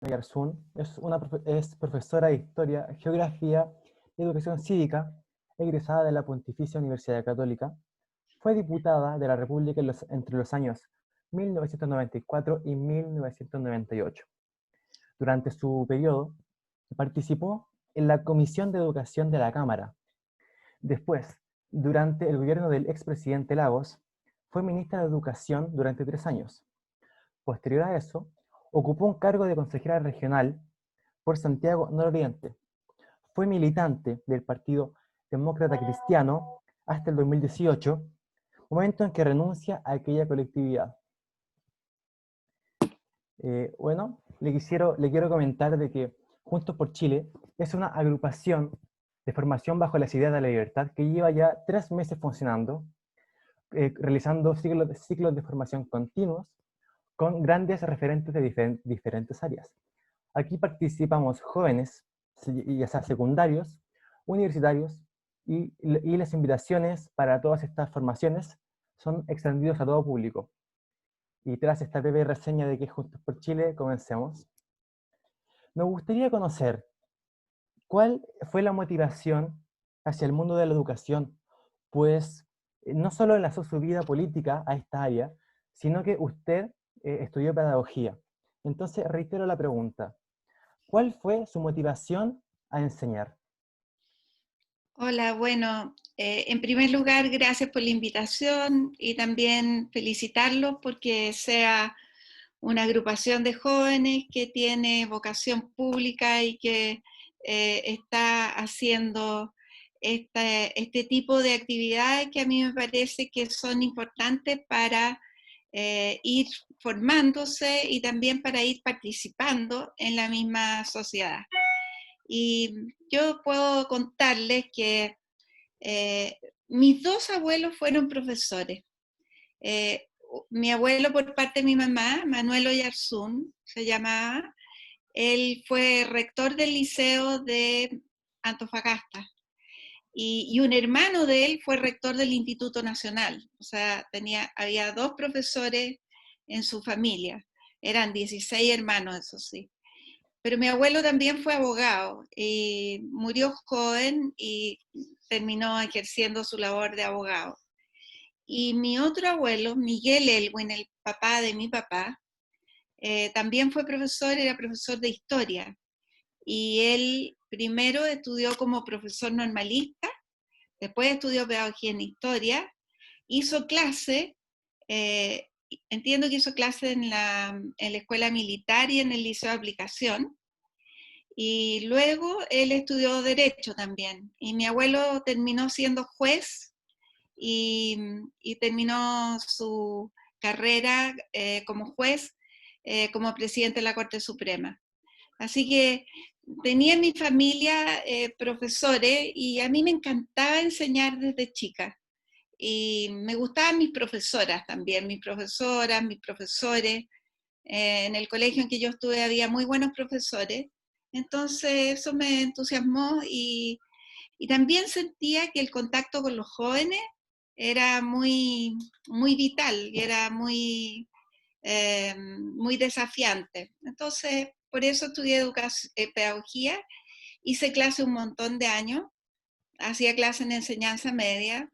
Yarzún es profesora de Historia, Geografía y Educación Cívica, egresada de la Pontificia Universidad Católica. Fue diputada de la República entre los años 1994 y 1998. Durante su periodo, participó en la Comisión de Educación de la Cámara. Después, durante el gobierno del expresidente Lagos, fue ministra de Educación durante 3 años. Posterior a eso, ocupó un cargo de consejera regional por Santiago Nororiente. Fue militante del Partido Demócrata Cristiano hasta el 2018, momento en que renuncia a aquella colectividad. Bueno, le quiero comentar de que Juntos por Chile es una agrupación de formación bajo las ideas de la libertad que lleva ya 3 meses funcionando, realizando ciclos de formación continuos con grandes referentes de diferentes áreas. Aquí participamos jóvenes, ya sea secundarios, universitarios, y las invitaciones para todas estas formaciones son extendidos a todo público. Y tras esta breve reseña de qué es Juntos por Chile, comencemos. Me gustaría conocer cuál fue la motivación hacia el mundo de la educación, pues no solo enlazó su vida política a esta área, sino que usted estudió pedagogía. Entonces reitero la pregunta, ¿cuál fue su motivación a enseñar? Hola, bueno, en primer lugar, gracias por la invitación y también felicitarlos porque sea una agrupación de jóvenes que tiene vocación pública y que está haciendo este tipo de actividades que a mí me parece que son importantes para ir formándose y también para ir participando en la misma sociedad. Y yo puedo contarles que mis dos abuelos fueron profesores. Eh, Mi abuelo por parte de mi mamá, Manuel Oyarzún, se llamaba, él fue rector del liceo de Antofagasta. Y un hermano de él fue rector del Instituto Nacional. O sea, había 2 profesores en su familia. Eran 16 hermanos, eso sí. Pero mi abuelo también fue abogado y murió joven y terminó ejerciendo su labor de abogado. Y mi otro abuelo, Miguel Elwin, el papá de mi papá, también fue profesor, era profesor de historia. Y él primero estudió como profesor normalista, después estudió pedagogía en historia, hizo clase, eh, entiendo que hizo clase en la escuela militar y en el liceo de aplicación. Y luego él estudió Derecho también. Y mi abuelo terminó siendo juez y, y terminó su carrera como juez, como presidente de la Corte Suprema. Así que tenía en mi familia profesores y a mí me encantaba enseñar desde chica. Y me gustaban mis profesoras también, mis profesoras, mis profesores. En el colegio en que yo estuve había muy buenos profesores, entonces eso me entusiasmó y también sentía que el contacto con los jóvenes era muy, muy vital y era muy desafiante. Entonces, por eso estudié pedagogía, hice clase un montón de años, hacía clase en enseñanza media,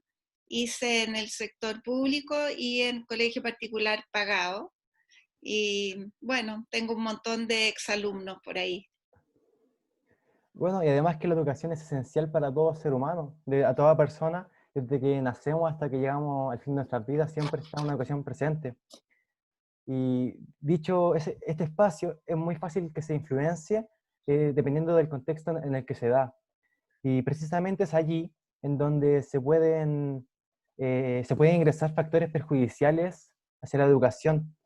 hice en el sector público y en colegio particular pagado. Y bueno, tengo un montón de exalumnos por ahí. Bueno, y además que la educación es esencial para todo ser humano, a toda persona, desde que nacemos hasta que llegamos al fin de nuestras vidas, siempre está una educación presente. Y dicho este espacio, es muy fácil que se influencie dependiendo del contexto en el que se da. Y precisamente es allí en donde se pueden ingresar factores perjudiciales hacia la educación.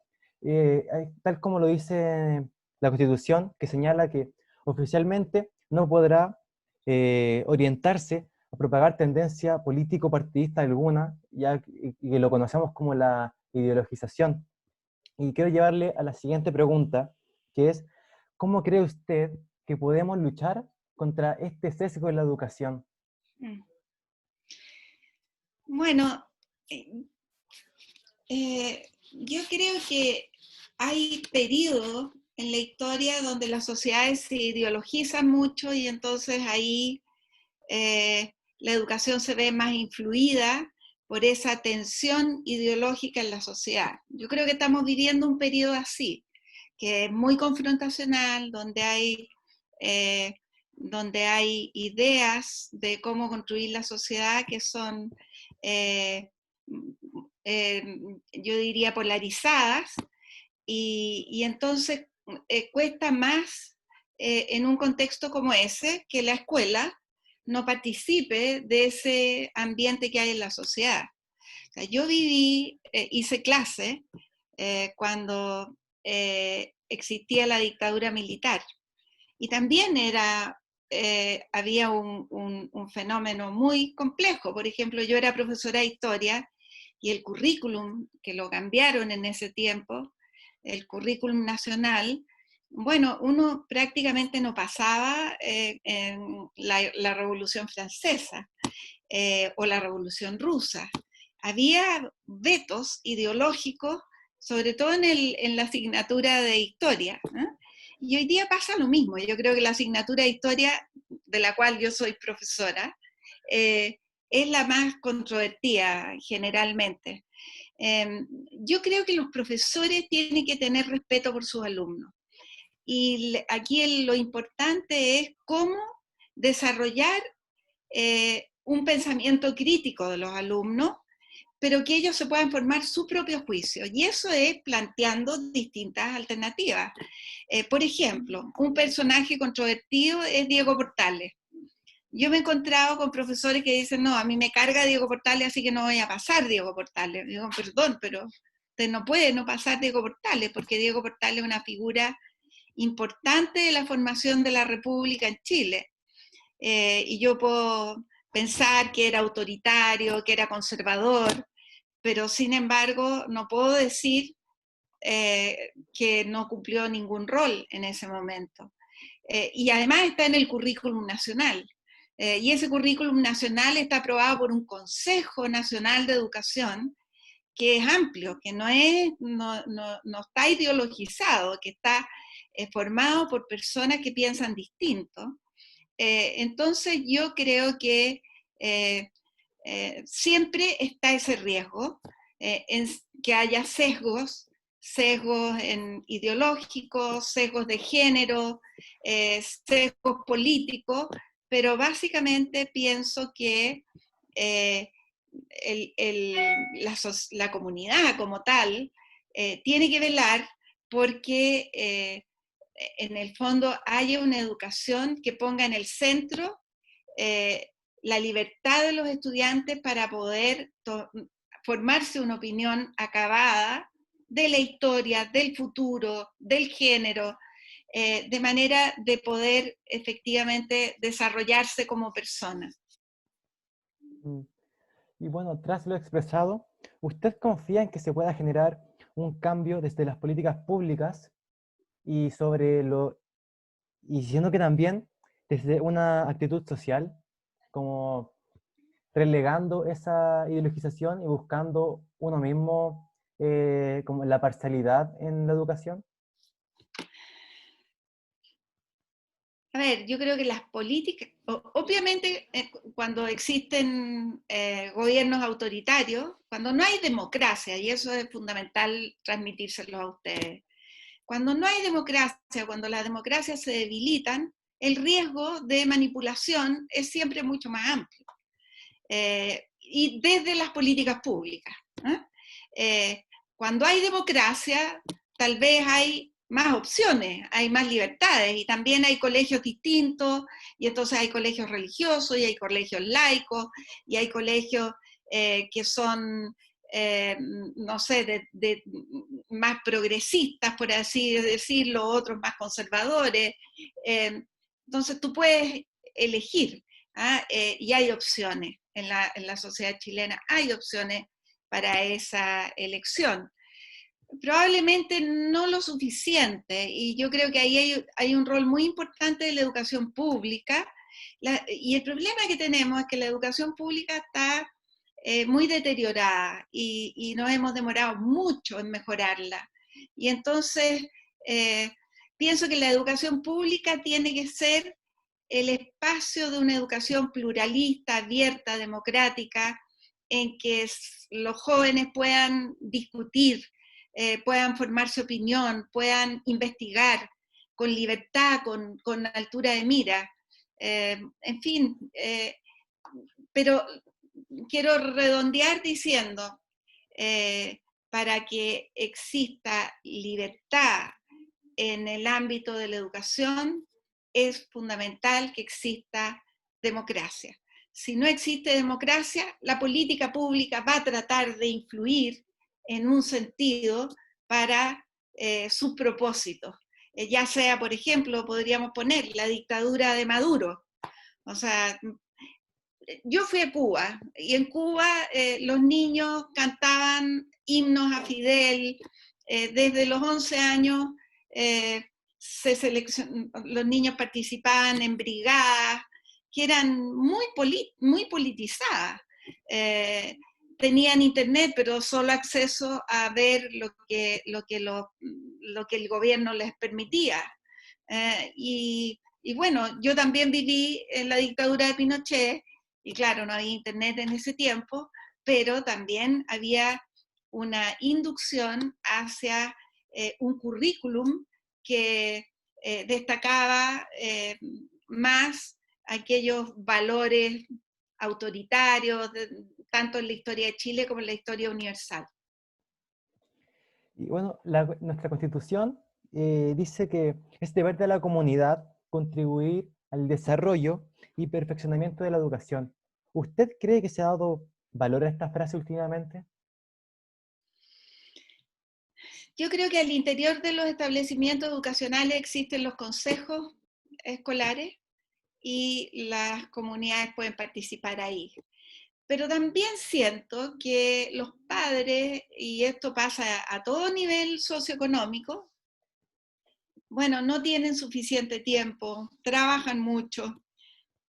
Tal como lo dice la Constitución, que señala que oficialmente no podrá orientarse a propagar tendencia político-partidista alguna, y que lo conocemos como la ideologización. Y quiero llevarle a la siguiente pregunta, que es, ¿cómo cree usted que podemos luchar contra este sesgo en la educación? Bueno, yo creo que hay periodos en la historia donde las sociedades se ideologizan mucho y entonces ahí la educación se ve más influida por esa tensión ideológica en la sociedad. Yo creo que estamos viviendo un periodo así, que es muy confrontacional, donde hay ideas de cómo construir la sociedad que son, yo diría, polarizadas, y entonces cuesta más en un contexto como ese que la escuela no participe de ese ambiente que hay en la sociedad. O sea, yo hice clase cuando existía la dictadura militar y también había un fenómeno muy complejo. Por ejemplo, yo era profesora de historia y el currículum, que lo cambiaron en ese tiempo, el currículum nacional, bueno, uno prácticamente no pasaba en la Revolución Francesa o la Revolución Rusa. Había vetos ideológicos, sobre todo en la asignatura de historia, ¿eh? Y hoy día pasa lo mismo. Yo creo que la asignatura de historia, de la cual yo soy profesora, es la más controvertida generalmente. Yo creo que los profesores tienen que tener respeto por sus alumnos. Y aquí lo importante es cómo desarrollar un pensamiento crítico de los alumnos, pero que ellos se puedan formar su propio juicio. Y eso es planteando distintas alternativas. Por ejemplo, un personaje controvertido es Diego Portales. Yo me he encontrado con profesores que dicen, no, a mí me carga Diego Portales, así que no voy a pasar Diego Portales. Digo, perdón, pero usted no puede no pasar Diego Portales, porque Diego Portales es una figura importante de la formación de la República en Chile. Y yo puedo pensar que era autoritario, que era conservador, pero sin embargo no puedo decir que no cumplió ningún rol en ese momento. Y además está en el currículum nacional. Y ese currículum nacional está aprobado por un Consejo Nacional de Educación que es amplio, que no está ideologizado, que está formado por personas que piensan distinto. Entonces yo creo que siempre está ese riesgo, en que haya sesgos ideológicos, sesgos de género, sesgos políticos, pero básicamente pienso que eh, la comunidad como tal tiene que velar porque en el fondo haya una educación que ponga en el centro eh, la libertad de los estudiantes para poder formarse una opinión acabada de la historia, del futuro, del género, de manera de poder efectivamente desarrollarse como persona. Y bueno, tras lo expresado, ¿usted confía en que se pueda generar un cambio desde las políticas públicas y y siendo que también desde una actitud social, como relegando esa ideologización y buscando uno mismo como la parcialidad en la educación? A ver, yo creo que las políticas, obviamente cuando existen gobiernos autoritarios, cuando no hay democracia, y eso es fundamental transmitírselo a ustedes, cuando no hay democracia, cuando las democracias se debilitan, el riesgo de manipulación es siempre mucho más amplio. Y desde las políticas públicas. Cuando hay democracia, tal vez hay más opciones, hay más libertades y también hay colegios distintos y entonces hay colegios religiosos y hay colegios laicos y hay colegios que son, no sé, más progresistas, por así decirlo, otros más conservadores. Entonces tú puedes elegir. Y hay opciones en la sociedad chilena, hay opciones para esa elección. Probablemente no lo suficiente, y yo creo que ahí hay un rol muy importante de la educación pública, y el problema que tenemos es que la educación pública está muy deteriorada y nos hemos demorado mucho en mejorarla. Y entonces pienso que la educación pública tiene que ser el espacio de una educación pluralista, abierta, democrática, en que los jóvenes puedan discutir, puedan formarse opinión, puedan investigar con libertad, con altura de mira. En fin, pero quiero redondear diciendo, para que exista libertad en el ámbito de la educación, es fundamental que exista democracia. Si no existe democracia, la política pública va a tratar de influir en un sentido para sus propósitos. Ya sea, por ejemplo, podríamos poner la dictadura de Maduro. O sea, yo fui a Cuba y en Cuba los niños cantaban himnos a Fidel, desde los 11 años los niños participaban en brigadas que eran muy politizadas. Tenían internet, pero solo acceso a ver lo que el gobierno les permitía. Y bueno, yo también viví en la dictadura de Pinochet, y claro, no había internet en ese tiempo, pero también había una inducción hacia un currículum que destacaba más aquellos valores autoritarios, tanto en la historia de Chile como en la historia universal. Y bueno, nuestra Constitución dice que es deber de la comunidad contribuir al desarrollo y perfeccionamiento de la educación. ¿Usted cree que se ha dado valor a esta frase últimamente? Yo creo que al interior de los establecimientos educacionales existen los consejos escolares y las comunidades pueden participar ahí. Pero también siento que los padres, y esto pasa a todo nivel socioeconómico, bueno, no tienen suficiente tiempo, trabajan mucho,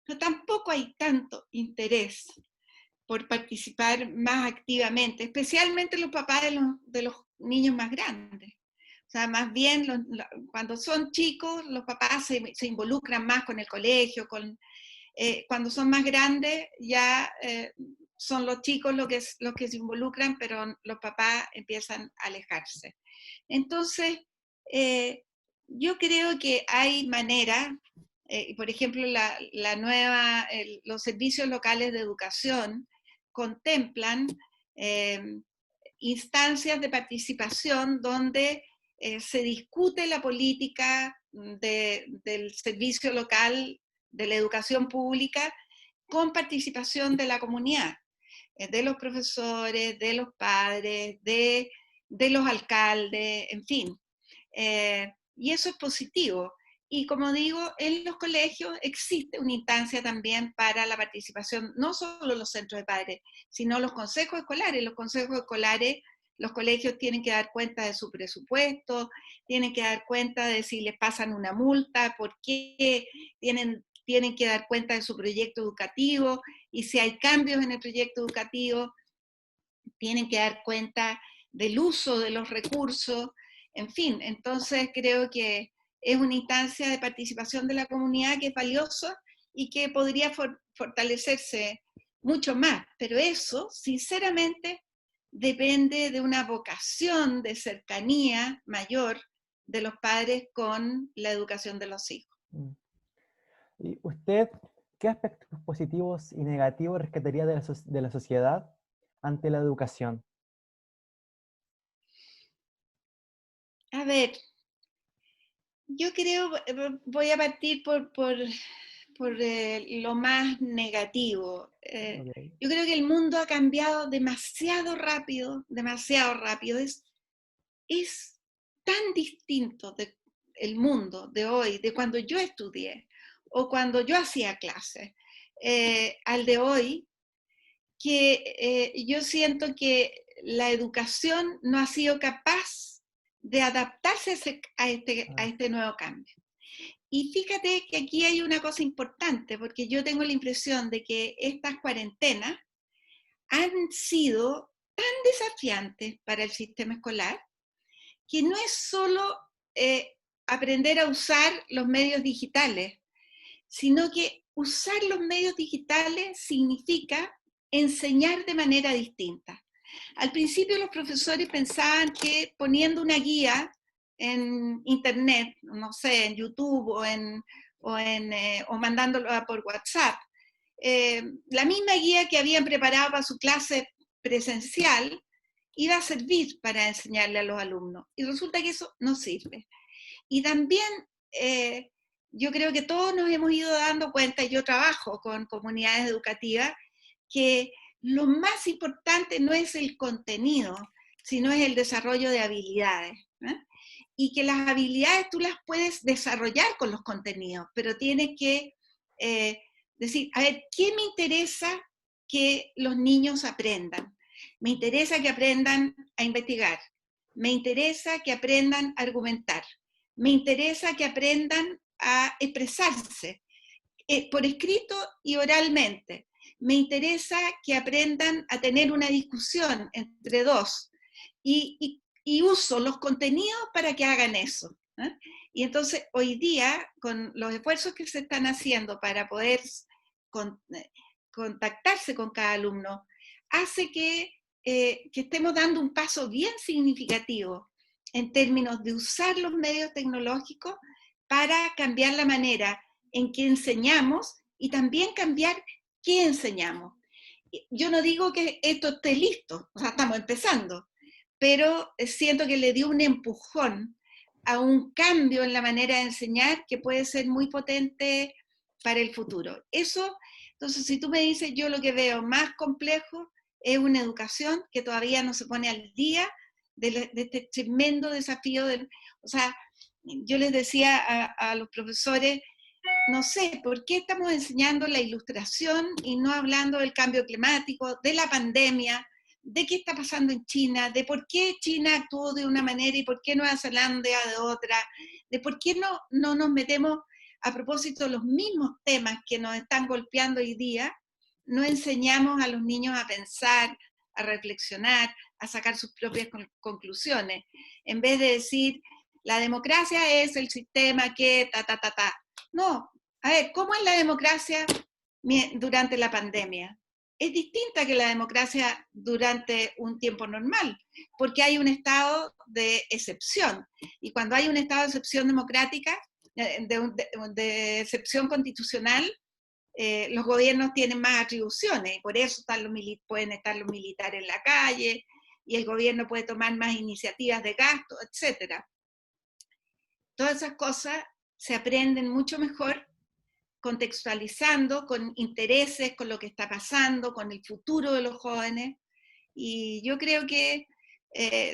pero tampoco hay tanto interés por participar más activamente, especialmente los papás de los niños más grandes. O sea, más bien cuando son chicos, los papás se involucran más con el colegio, cuando son más grandes ya son los chicos los que se involucran, pero los papás empiezan a alejarse. Entonces, yo creo que hay manera, por ejemplo, los servicios locales de educación contemplan instancias de participación donde se discute la política del servicio local de la educación pública con participación de la comunidad, de los profesores, de los padres, de los alcaldes, en fin. Y eso es positivo. Y como digo, en los colegios existe una instancia también para la participación, no solo los centros de padres, sino los consejos escolares. Los consejos escolares, los colegios tienen que dar cuenta de su presupuesto, tienen que dar cuenta de si les pasan una multa, por qué tienen que dar cuenta de su proyecto educativo, y si hay cambios en el proyecto educativo, tienen que dar cuenta del uso de los recursos, en fin. Entonces creo que es una instancia de participación de la comunidad que es valiosa y que podría fortalecerse mucho más, pero eso, sinceramente, depende de una vocación de cercanía mayor de los padres con la educación de los hijos. ¿Y usted qué aspectos positivos y negativos rescataría de la sociedad ante la educación? A ver, yo creo, voy a partir por lo más negativo. Okay. Yo creo que el mundo ha cambiado demasiado rápido, demasiado rápido. Es tan distinto el mundo de hoy, de cuando yo estudié o cuando yo hacía clases, al de hoy, que yo siento que la educación no ha sido capaz de adaptarse a este nuevo cambio. Y fíjate que aquí hay una cosa importante, porque yo tengo la impresión de que estas cuarentenas han sido tan desafiantes para el sistema escolar que no es solo aprender a usar los medios digitales, sino que usar los medios digitales significa enseñar de manera distinta. Al principio los profesores pensaban que poniendo una guía en internet, no sé, en YouTube o mandándola por WhatsApp, la misma guía que habían preparado para su clase presencial iba a servir para enseñarle a los alumnos. Y resulta que eso no sirve. Y también yo creo que todos nos hemos ido dando cuenta, y yo trabajo con comunidades educativas, que lo más importante no es el contenido, sino es el desarrollo de habilidades. Y que las habilidades tú las puedes desarrollar con los contenidos, pero tienes que decir, a ver, ¿qué me interesa que los niños aprendan? Me interesa que aprendan a investigar, me interesa que aprendan a argumentar, me interesa que aprendan a expresarse por escrito y oralmente, me interesa que aprendan a tener una discusión entre dos y uso los contenidos para que hagan eso. Y entonces hoy día, con los esfuerzos que se están haciendo para poder contactarse con cada alumno, hace que estemos dando un paso bien significativo en términos de usar los medios tecnológicos para cambiar la manera en que enseñamos y también cambiar qué enseñamos. Yo no digo que esto esté listo, o sea, estamos empezando, pero siento que le dio un empujón a un cambio en la manera de enseñar que puede ser muy potente para el futuro. Eso, entonces, si tú me dices, yo lo que veo más complejo es una educación que todavía no se pone al día de este tremendo desafío. O sea, yo les decía a los profesores, no sé, ¿por qué estamos enseñando la ilustración y no hablando del cambio climático, de la pandemia, de qué está pasando en China, de por qué China actuó de una manera y por qué Nueva Zelanda de otra, de por qué no nos metemos a propósito de los mismos temas que nos están golpeando hoy día, no enseñamos a los niños a pensar, a reflexionar, a sacar sus propias conclusiones, en vez de decir, la democracia es el sistema que ta. No, a ver, ¿cómo es la democracia durante la pandemia? Es distinta que la democracia durante un tiempo normal, porque hay un estado de excepción. Y cuando hay un estado de excepción democrática, de excepción constitucional, los gobiernos tienen más atribuciones, y por eso pueden estar los militares en la calle, y el gobierno puede tomar más iniciativas de gasto, etc. Todas esas cosas se aprenden mucho mejor contextualizando, con intereses, con lo que está pasando, con el futuro de los jóvenes. Y yo creo que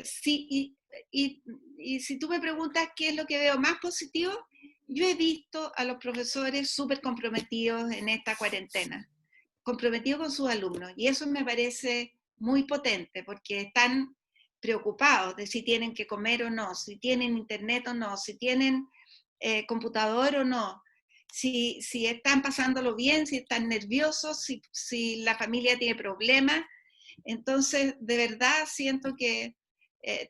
sí, y si tú me preguntas qué es lo que veo más positivo, yo he visto a los profesores súper comprometidos en esta cuarentena, comprometidos con sus alumnos, y eso me parece muy potente, porque están preocupados de si tienen que comer o no, si tienen internet o no, si tienen computador o no, si están pasándolo bien, si están nerviosos, si la familia tiene problemas. Entonces, de verdad siento que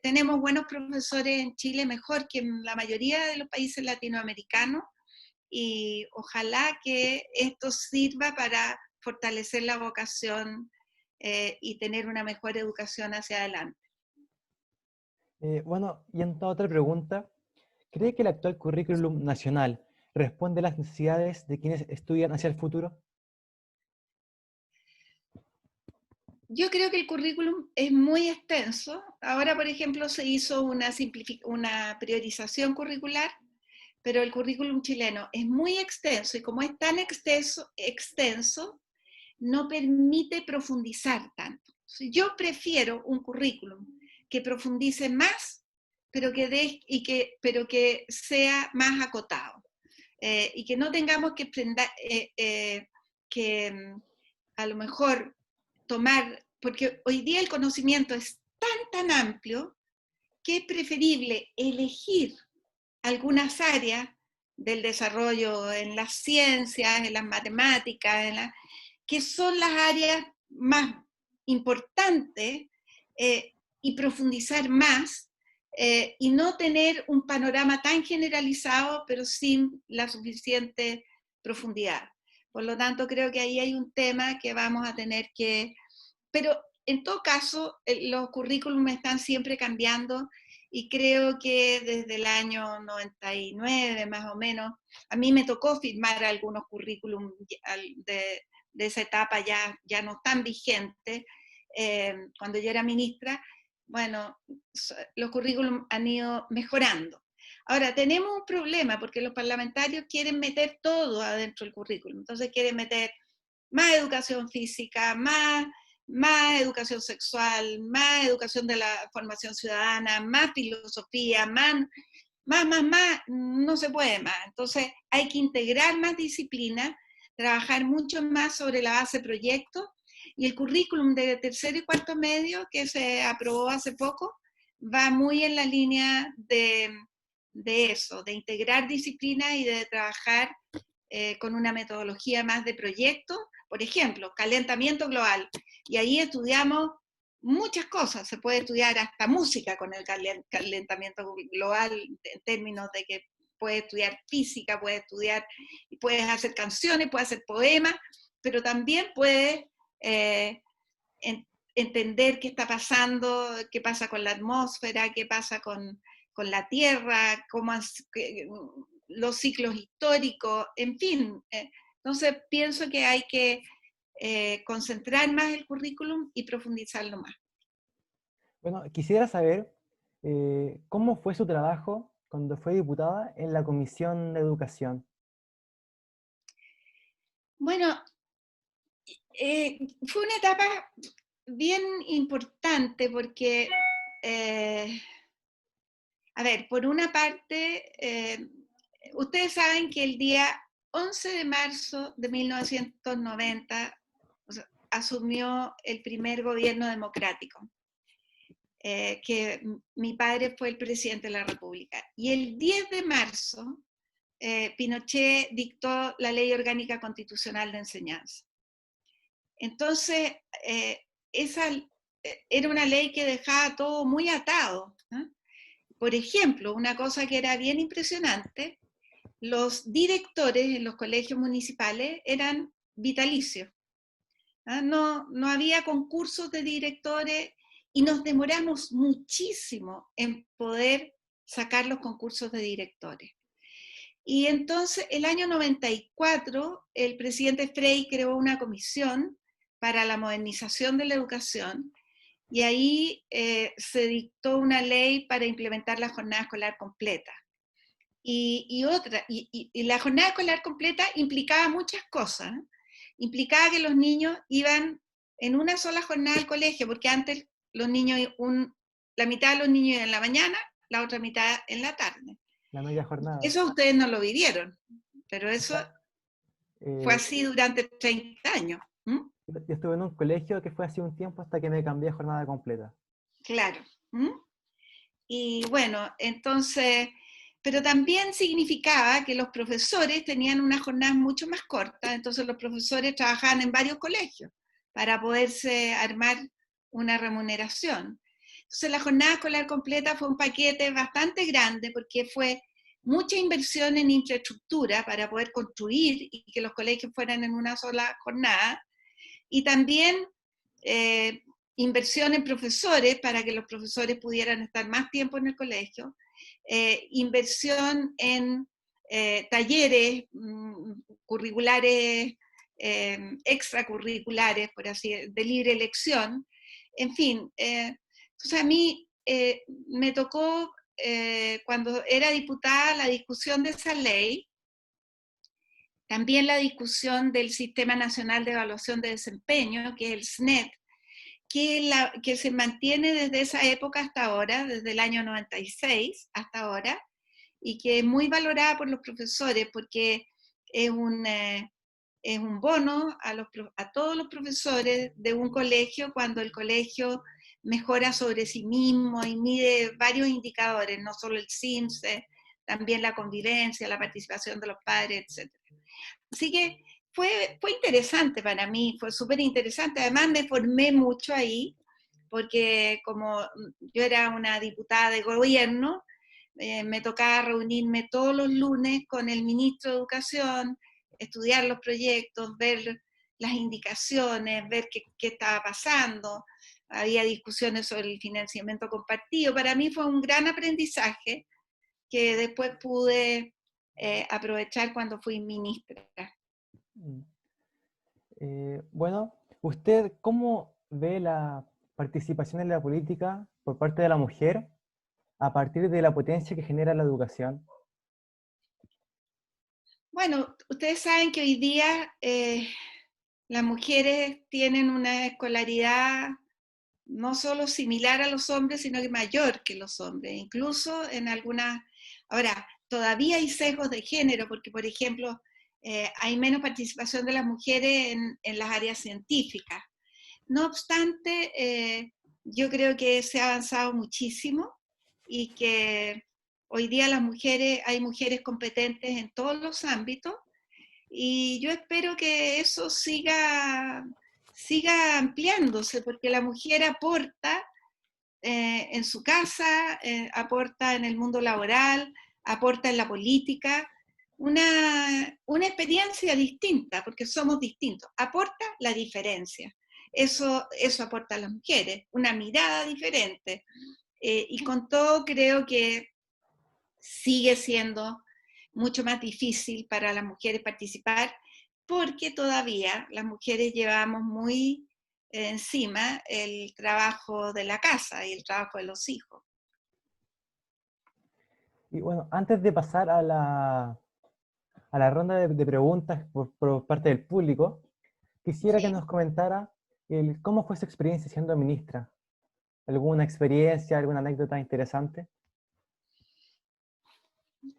tenemos buenos profesores en Chile, mejor que en la mayoría de los países latinoamericanos, y ojalá que esto sirva para fortalecer la vocación y tener una mejor educación hacia adelante. Bueno, y en otra pregunta, ¿cree que el actual currículum nacional responde a las necesidades de quienes estudian hacia el futuro? Yo creo que el currículum es muy extenso. Ahora, por ejemplo, se hizo una priorización curricular, pero el currículum chileno es muy extenso, y como es tan extenso, no permite profundizar tanto. Yo prefiero un currículum que profundice más, pero que sea más acotado. Y que no tengamos que a lo mejor tomar, porque hoy día el conocimiento es tan amplio que es preferible elegir algunas áreas del desarrollo en las ciencias, en las matemáticas, que son las áreas más importantes, y profundizar más y no tener un panorama tan generalizado, pero sin la suficiente profundidad. Por lo tanto, creo que ahí hay un tema que vamos a tener que... Pero en todo caso, los currículums están siempre cambiando y creo que desde el año 99 más o menos, a mí me tocó firmar algunos currículums de esa etapa ya no tan vigentes, cuando yo era ministra. Bueno, los currículums han ido mejorando. Ahora, tenemos un problema porque los parlamentarios quieren meter todo adentro del currículum. Entonces quieren meter más educación física, más educación sexual, más educación de la formación ciudadana, más filosofía, no se puede más. Entonces hay que integrar más disciplina, trabajar mucho más sobre la base de proyectos, y el currículum de tercero y cuarto medio que se aprobó hace poco va muy en la línea de eso, de integrar disciplina y de trabajar con una metodología más de proyecto. Por ejemplo, calentamiento global, y ahí estudiamos muchas cosas. Se puede estudiar hasta música con el calentamiento global, en términos de que puedes estudiar física, puedes hacer canciones, puedes hacer poemas, pero también puedes entender qué está pasando, qué pasa con la atmósfera, qué pasa con la Tierra, los ciclos históricos, en fin. Entonces pienso que hay que concentrar más el currículum y profundizarlo más. Bueno, quisiera saber cómo fue su trabajo cuando fue diputada en la Comisión de Educación. Bueno, fue una etapa bien importante porque, a ver, por una parte, ustedes saben que el día 11 de marzo de 1990, o sea, asumió el primer gobierno democrático, que mi padre fue el presidente de la República. Y el 10 de marzo, Pinochet dictó la Ley Orgánica Constitucional de Enseñanza. Entonces, esa era una ley que dejaba todo muy atado, ¿no? Por ejemplo, una cosa que era bien impresionante: los directores en los colegios municipales eran vitalicios. No había concursos de directores y nos demoramos muchísimo en poder sacar los concursos de directores. Y entonces, el año 94, el presidente Frei creó una comisión para la modernización de la educación, y ahí se dictó una ley para implementar la jornada escolar completa. Y la jornada escolar completa implicaba muchas cosas. Implicaba que los niños iban en una sola jornada al colegio, porque antes los niños, la mitad de los niños iban en la mañana, la otra mitad en la tarde. La media jornada. Eso ustedes no lo vivieron, pero eso fue Eh, así durante 30 años. ¿Mm? yo estuve en un colegio que fue así un tiempo hasta que me cambié a jornada completa. Claro. ¿Mm? Y bueno, entonces, pero también significaba que los profesores tenían unas jornadas mucho más cortas, entonces los profesores trabajaban en varios colegios para poderse armar una remuneración. Entonces la jornada escolar completa fue un paquete bastante grande, porque fue mucha inversión en infraestructura para poder construir y que los colegios fueran en una sola jornada, y también inversión en profesores para que los profesores pudieran estar más tiempo en el colegio, inversión en talleres curriculares, extracurriculares, por así decirlo, de libre elección, en fin. Entonces a mí me tocó, cuando era diputada, la discusión de esa ley, también la discusión del Sistema Nacional de Evaluación de Desempeño, que es el SNED, que se mantiene desde esa época hasta ahora, desde el año 96 hasta ahora, y que es muy valorada por los profesores porque es un bono a todos los profesores de un colegio cuando el colegio mejora sobre sí mismo y mide varios indicadores, no solo el CIMSE, también la convivencia, la participación de los padres, etc. Así que fue interesante para mí, fue súper interesante. Además me formé mucho ahí, porque como yo era una diputada de gobierno, me tocaba reunirme todos los lunes con el ministro de Educación, estudiar los proyectos, ver las indicaciones, ver qué estaba pasando. Había discusiones sobre el financiamiento compartido. Para mí fue un gran aprendizaje que después pude aprovechar cuando fui ministra. Mm. Bueno, ¿usted cómo ve la participación en la política por parte de la mujer a partir de la potencia que genera la educación? Bueno, ustedes saben que hoy día las mujeres tienen una escolaridad no solo similar a los hombres, sino que mayor que los hombres. Incluso en algunas... Ahora, todavía hay sesgos de género, porque, por ejemplo, hay menos participación de las mujeres en las áreas científicas. No obstante, yo creo que se ha avanzado muchísimo y que hoy día hay mujeres competentes en todos los ámbitos, y yo espero que eso siga ampliándose, porque la mujer aporta en su casa, aporta en el mundo laboral, aporta en la política, una experiencia distinta, porque somos distintos, aporta la diferencia. Eso aporta a las mujeres, una mirada diferente. Y con todo creo que sigue siendo mucho más difícil para las mujeres participar, porque todavía las mujeres llevamos muy encima el trabajo de la casa y el trabajo de los hijos. Y bueno, antes de pasar a la ronda de preguntas por parte del público, quisiera que ¿Sí? nos comentara cómo fue su experiencia siendo ministra. ¿Alguna experiencia, alguna anécdota interesante?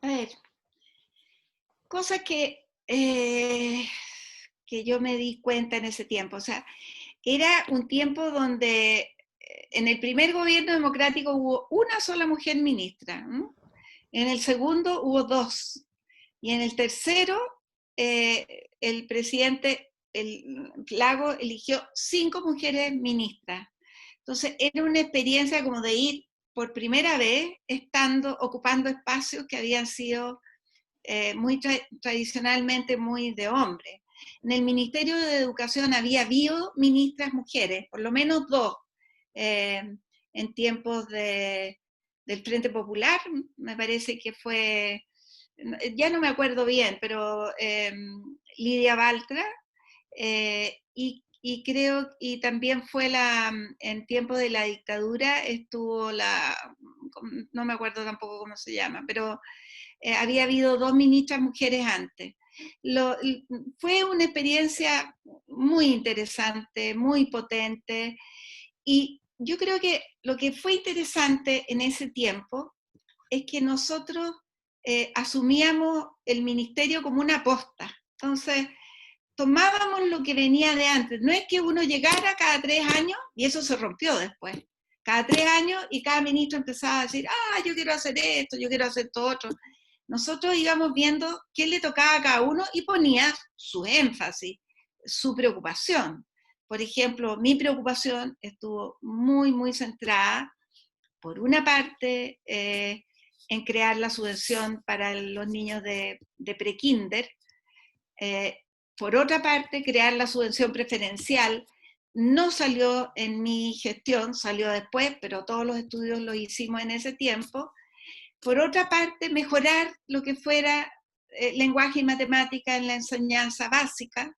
A ver, cosas que yo me di cuenta en ese tiempo. O sea, era un tiempo donde en el primer gobierno democrático hubo una sola mujer ministra, ¿m? En el segundo hubo dos, y en el tercero el presidente Lago eligió 5 mujeres ministras. Entonces era una experiencia como de ir por primera vez ocupando espacios que habían sido tradicionalmente muy de hombres. En el Ministerio de Educación había habido ministras mujeres, por lo menos 2, eh, en tiempos del Frente Popular, me parece que fue, ya no me acuerdo bien, pero Lidia Baltra, y creo, y también fue en tiempo de la dictadura estuvo no me acuerdo tampoco cómo se llama, pero había habido 2 ministras mujeres antes. Fue una experiencia muy interesante, muy potente, y yo creo que lo que fue interesante en ese tiempo es que nosotros asumíamos el ministerio como una posta. Entonces, tomábamos lo que venía de antes. No es que uno llegara cada 3 años, y eso se rompió después. Cada 3 años y cada ministro empezaba a decir, yo quiero hacer esto, yo quiero hacer todo otro. Nosotros íbamos viendo qué le tocaba a cada uno y ponía su énfasis, su preocupación. Por ejemplo, mi preocupación estuvo muy, muy centrada, por una parte, en crear la subvención para los niños de prekinder, por otra parte, crear la subvención preferencial. No salió en mi gestión, salió después, pero todos los estudios los hicimos en ese tiempo. Por otra parte, mejorar lo que fuera lenguaje y matemática en la enseñanza básica,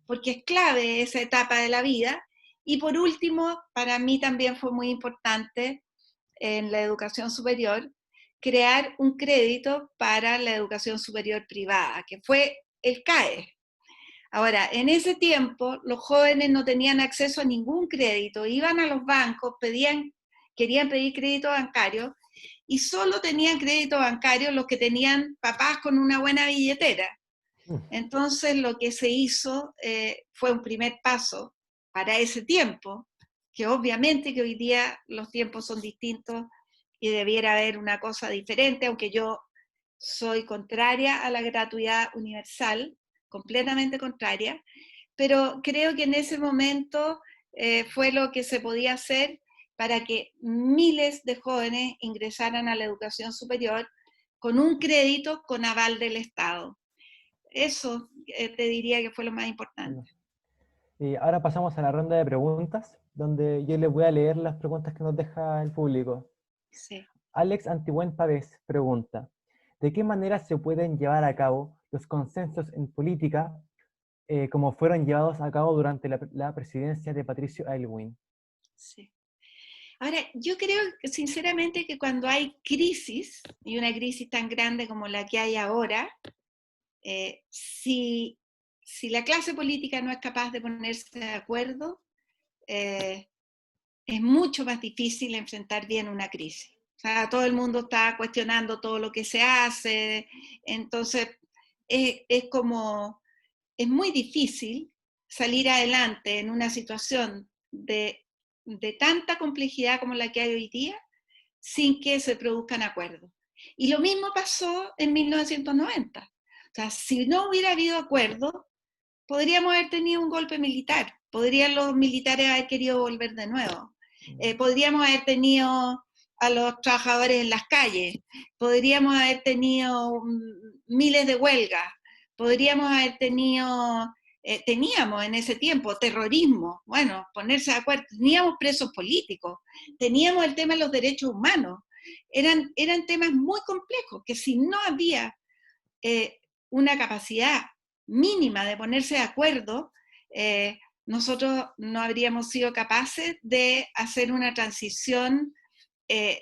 porque es clave esa etapa de la vida. Y por último, para mí también fue muy importante en la educación superior crear un crédito para la educación superior privada, que fue el CAE. Ahora, en ese tiempo los jóvenes no tenían acceso a ningún crédito, iban a los bancos, querían pedir crédito bancario, y solo tenían crédito bancario los que tenían papás con una buena billetera. Entonces lo que se hizo fue un primer paso para ese tiempo, que obviamente que hoy día los tiempos son distintos y debiera haber una cosa diferente, aunque yo soy contraria a la gratuidad universal, completamente contraria, pero creo que en ese momento fue lo que se podía hacer, para que miles de jóvenes ingresaran a la educación superior con un crédito con aval del Estado. Eso te diría que fue lo más importante. Bueno, y ahora pasamos a la ronda de preguntas, donde yo les voy a leer las preguntas que nos deja el público. Sí. Alex Antibuen Pavés pregunta, ¿de qué manera se pueden llevar a cabo los consensos en política como fueron llevados a cabo durante la presidencia de Patricio Aylwin? Sí. Ahora, yo creo sinceramente que cuando hay crisis, y una crisis tan grande como la que hay ahora, si la clase política no es capaz de ponerse de acuerdo, es mucho más difícil enfrentar bien una crisis. O sea, todo el mundo está cuestionando todo lo que se hace, entonces es como, es muy difícil salir adelante en una situación de tanta complejidad como la que hay hoy día, sin que se produzcan acuerdos. Y lo mismo pasó en 1990. O sea, si no hubiera habido acuerdo, podríamos haber tenido un golpe militar, podrían los militares haber querido volver de nuevo, podríamos haber tenido a los trabajadores en las calles, podríamos haber tenido miles de huelgas, podríamos haber tenido, teníamos en ese tiempo terrorismo, bueno, ponerse de acuerdo, teníamos presos políticos, teníamos el tema de los derechos humanos, eran temas muy complejos que si no había una capacidad mínima de ponerse de acuerdo, nosotros no habríamos sido capaces de hacer una transición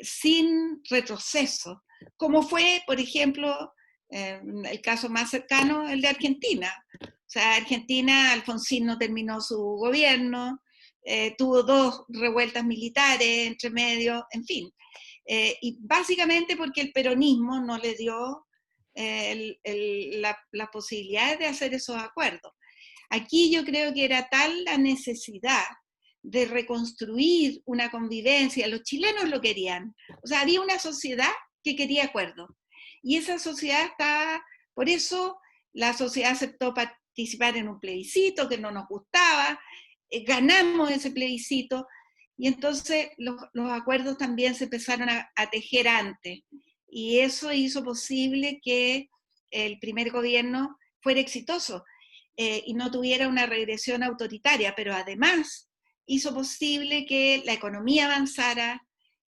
sin retroceso, como fue, por ejemplo, el caso más cercano, el de Argentina. O sea, Argentina, Alfonsín no terminó su gobierno, tuvo 2 revueltas militares entre medio, en fin. Y básicamente porque el peronismo no le dio la posibilidad de hacer esos acuerdos. Aquí yo creo que era tal la necesidad de reconstruir una convivencia, los chilenos lo querían, o sea, había una sociedad que quería acuerdos, y esa sociedad estaba, por eso la sociedad aceptó participar en un plebiscito que no nos gustaba, ganamos ese plebiscito, y entonces los acuerdos también se empezaron a tejer antes, y eso hizo posible que el primer gobierno fuera exitoso y no tuviera una regresión autoritaria, pero además hizo posible que la economía avanzara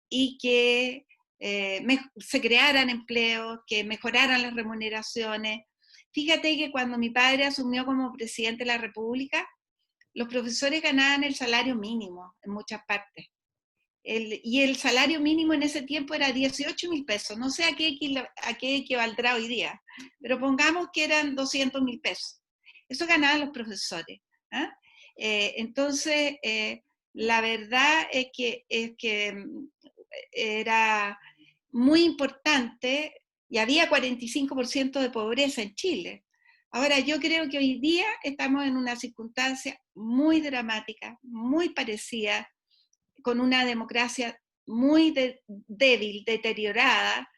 y que se crearan empleos, que mejoraran las remuneraciones. Fíjate que cuando mi padre asumió como presidente de la República, los profesores ganaban el salario mínimo en muchas partes. Y el salario mínimo en ese tiempo era 18.000 pesos. No sé a qué equivaldrá hoy día, pero pongamos que eran 200.000 pesos. Eso ganaban los profesores. ¿Ah? Entonces, la verdad es que era muy importante y había 45% de pobreza en Chile. Ahora, yo creo que hoy día estamos en una circunstancia muy dramática, muy parecida, con una democracia muy débil, deteriorada,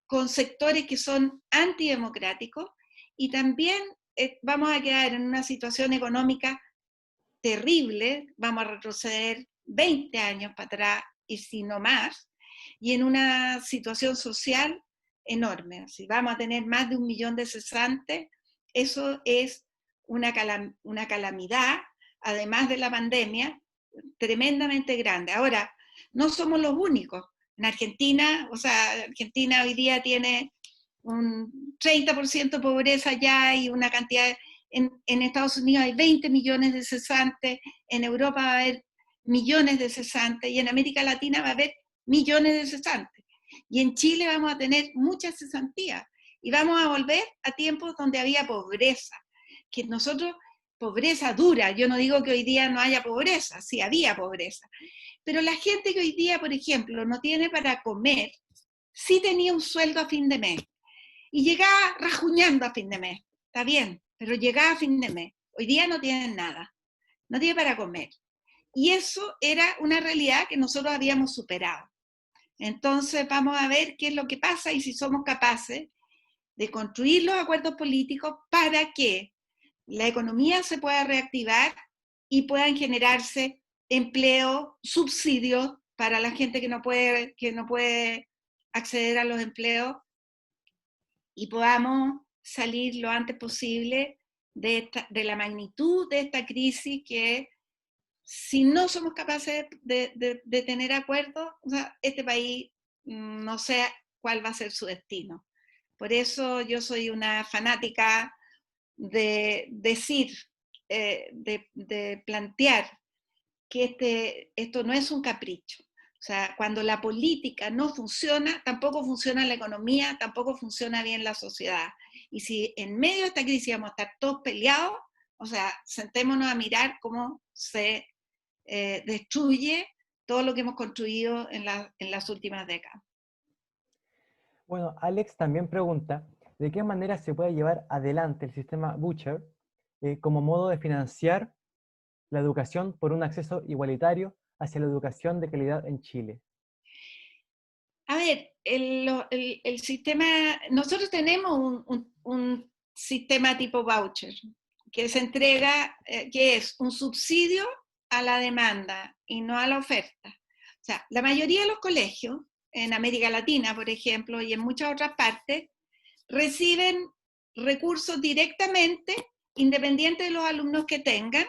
con sectores que son antidemocráticos, y también vamos a quedar en una situación económica terrible, vamos a retroceder 20 años para atrás y si no más, y en una situación social enorme. Si vamos a tener más de 1 millón de cesantes, eso es una calamidad, además de la pandemia, tremendamente grande. Ahora, no somos los únicos. En Argentina, o sea, Argentina hoy día tiene un 30% de pobreza ya y una cantidad, en Estados Unidos hay 20 millones de cesantes, en Europa va a haber millones de cesantes y en América Latina va a haber millones de cesantes. Y en Chile vamos a tener muchas cesantías y vamos a volver a tiempos donde había pobreza, que nosotros, pobreza dura, yo no digo que hoy día no haya pobreza, sí había pobreza, pero la gente que hoy día, por ejemplo, no tiene para comer, sí tenía un sueldo a fin de mes y llegaba rajuñando a fin de mes, está bien, pero llegaba a fin de mes. Hoy día no tienen nada, no tiene para comer. Y eso era una realidad que nosotros habíamos superado. Entonces vamos a ver qué es lo que pasa y si somos capaces de construir los acuerdos políticos para que la economía se pueda reactivar y puedan generarse empleo, subsidios para la gente que no puede acceder a los empleos, y podamos salir lo antes posible de la magnitud de esta crisis, que si no somos capaces de tener acuerdos, o sea, este país no sé cuál va a ser su destino. Por eso yo soy una fanática de decir, de plantear que esto no es un capricho. O sea, cuando la política no funciona, tampoco funciona la economía, tampoco funciona bien la sociedad. Y si en medio de esta crisis vamos a estar todos peleados, o sea, sentémonos a mirar cómo se destruye todo lo que hemos construido en las últimas décadas. Bueno, Alex también pregunta, ¿de qué manera se puede llevar adelante el sistema Butcher como modo de financiar la educación por un acceso igualitario hacia la educación de calidad en Chile? A ver, el sistema, nosotros tenemos un sistema tipo voucher, que se entrega, que es un subsidio a la demanda y no a la oferta. O sea, la mayoría de los colegios, en América Latina, por ejemplo, y en muchas otras partes, reciben recursos directamente, independiente de los alumnos que tengan,